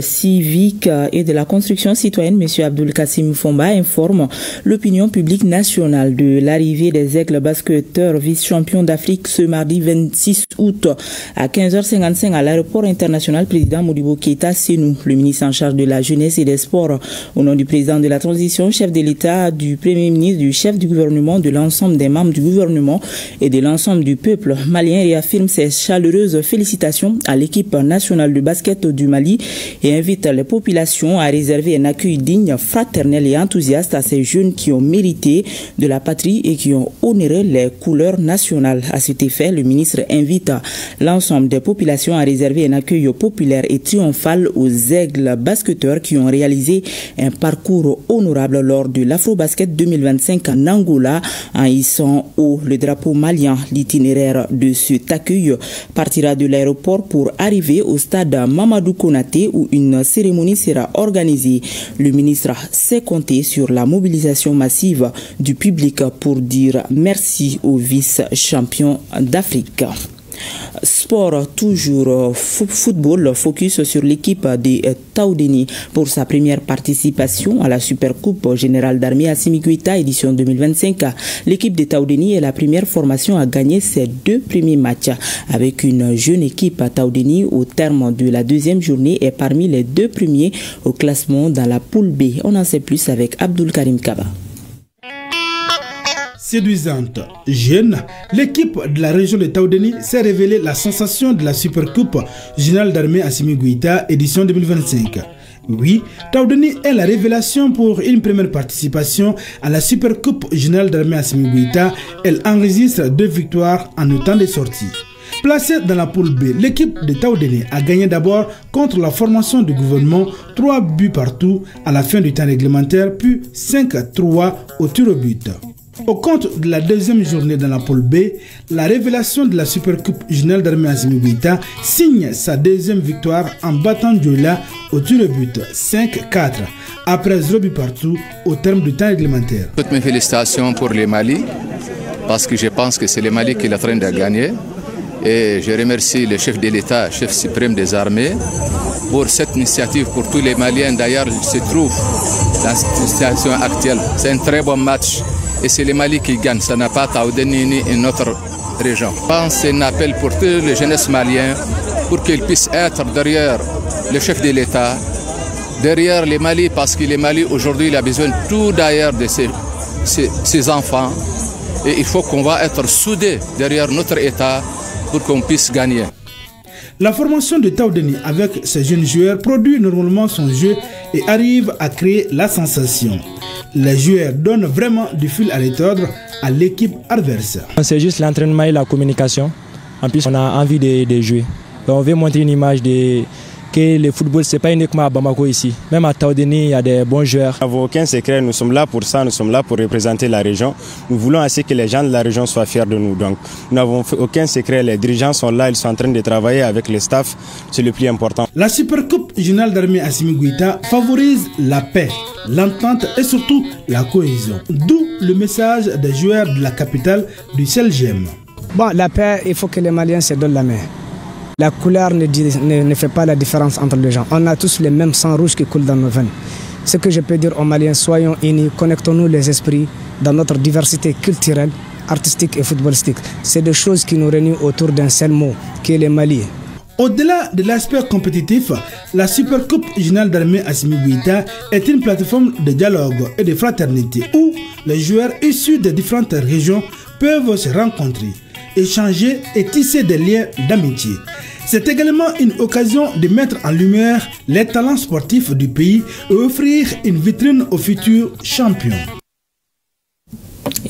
Speaker 1: civique et de la construction citoyenne, M. Abdoul Kassim Fomba, informe l'opinion publique nationale de l'arrivée des aigles basketteurs vice-champions d'Afrique ce mardi 26 août à 15h55 à l'aéroport international président Modibo Keïta Sénou. Le ministre en charge de la Jeunesse et des Sports, au nom du président de la transition, chef de l'État, du Premier ministre, du chef du gouvernement, de l'ensemble des membres du gouvernement et de l'ensemble du peuple malien, réaffirme ses chaleureuses félicitations à l'équipe nationale de basket du Mali et invite les populations à réserver un accueil digne, fraternel et enthousiaste à ces jeunes qui ont mérité de la patrie et qui ont honoré les couleurs nationales. À cet effet, le ministre invite l'ensemble des populations à réserver un accueil populaire et triomphal aux aigles basketteurs qui ont réalisé un parcours honorable lors de l'Afro-Basket 2025 en Angola en hissant haut le drapeau malien. L'itinéraire de cet accueil partira de l'aéroport pour arriver au stade Mamadou Konaté où une cérémonie sera organisée. Le ministre sait compter sur la mobilisation massive du public pour dire merci aux vice-champions d'Afrique. Sport, toujours football, focus sur l'équipe de Taoudéni pour sa première participation à la Supercoupe Générale d'Armée Assimi Goïta édition 2025. L'équipe de Taoudéni est la première formation à gagner ses 2 premiers matchs avec une jeune équipe à Taoudéni au terme de la deuxième journée et parmi les 2 premiers au classement dans la poule B. On en sait plus avec Abdoul Karim Kaba.
Speaker 12: Séduisante, jeune, l'équipe de la région de Taoudéni s'est révélée la sensation de la Supercoupe Générale d'Armée Assimi Goïta édition 2025. Oui, Taoudéni est la révélation pour une première participation à la Supercoupe Générale d'Armée Assimi Goïta. Elle enregistre 2 victoires en autant de sorties. Placée dans la poule B, l'équipe de Taoudéni a gagné d'abord contre la formation du gouvernement 3 buts partout à la fin du temps réglementaire, puis 5-3 au tir au but. Au compte de la deuxième journée dans la poule B, la révélation de la Supercoupe Générale d'Armée Assimi Goïta signe sa deuxième victoire en battant Dioula au tir au but 5-4 après 0 but partout au terme du temps réglementaire.
Speaker 16: Toutes mes félicitations pour le Mali parce que je pense que c'est le Mali qui est en train de gagner Et je remercie le chef de l'État, chef suprême des armées, pour cette initiative pour tous les Maliens. D'ailleurs, il se trouve dans cette situation actuelle. C'est un très bon match et c'est le Mali qui gagne. Ça n'a pas Taoudeni ni une autre région. Je pense que c'est un appel pour tous les jeunesses maliens pour qu'ils puissent être derrière le chef de l'État, derrière les Mali, parce que le Mali aujourd'hui il a besoin tout d'ailleurs de ses enfants. Et il faut qu'on va être soudés derrière notre État pour qu'on puisse gagner.
Speaker 12: La formation de Taoudeni avec ces jeunes joueurs produit normalement son jeu et arrive à créer la sensation. Les joueurs donnent vraiment du fil à retordre à l'équipe adverse.
Speaker 18: C'est juste l'entraînement et la communication. En plus, on a envie de jouer. Donc, on veut montrer une image que le football, ce n'est pas uniquement à Bamako ici. Même à Taoudeni, il y a des bons joueurs.
Speaker 14: Nous n'avons aucun secret, nous sommes là pour ça, nous sommes là pour représenter la région. Nous voulons assez que les gens de la région soient fiers de nous. Donc, nous n'avons aucun secret, les dirigeants sont là, ils sont en train de travailler avec le staff, c'est le plus important.
Speaker 12: La Supercoupe Régionale d'Armée Assimi Goïta favorise la paix, l'entente et surtout la cohésion. D'où le message des joueurs de la capitale du CELGEM.
Speaker 20: Bon, la paix, il faut que les Maliens se donnent la main. La couleur ne fait pas la différence entre les gens. On a tous le même sang rouge qui coule dans nos veines. Ce que je peux dire aux Maliens, soyons unis, connectons-nous les esprits dans notre diversité culturelle, artistique et footballistique. C'est des choses qui nous réunissent autour d'un seul mot, qui est le Mali.
Speaker 12: Au-delà de l'aspect compétitif, la Supercoupe Régionale d'Armée Assimi Goïta est une plateforme de dialogue et de fraternité où les joueurs issus des différentes régions peuvent se rencontrer, échanger et tisser des liens d'amitié. C'est également une occasion de mettre en lumière les talents sportifs du pays et offrir une vitrine aux futurs champions.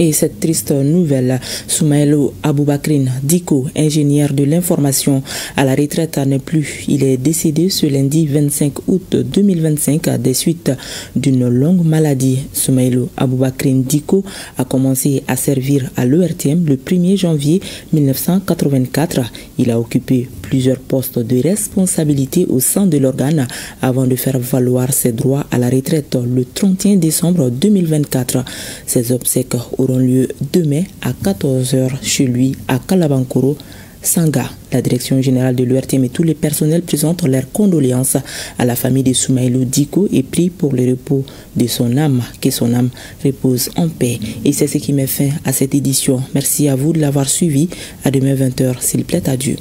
Speaker 1: Et cette triste nouvelle, Soumaïlo Aboubakrine Diko, ingénieur de l'information à la retraite, n'est plus. Il est décédé ce lundi 25 août 2025 des suites d'une longue maladie. Soumaïlo Aboubakrine Diko a commencé à servir à l'ERTM le 1er janvier 1984. Il a occupé plusieurs postes de responsabilité au sein de l'organe avant de faire valoir ses droits à la retraite le 31 décembre 2024. Ses obsèques auront lieu demain à 14 h chez lui à Kalabankoro, Sanga. La direction générale de l'URTM et tous les personnels présentent leurs condoléances à la famille de Soumaïlo Diko et prient pour le repos de son âme, que son âme repose en paix. Et c'est ce qui met fin à cette édition. Merci à vous de l'avoir suivi. À demain 20 h s'il plaît à Dieu.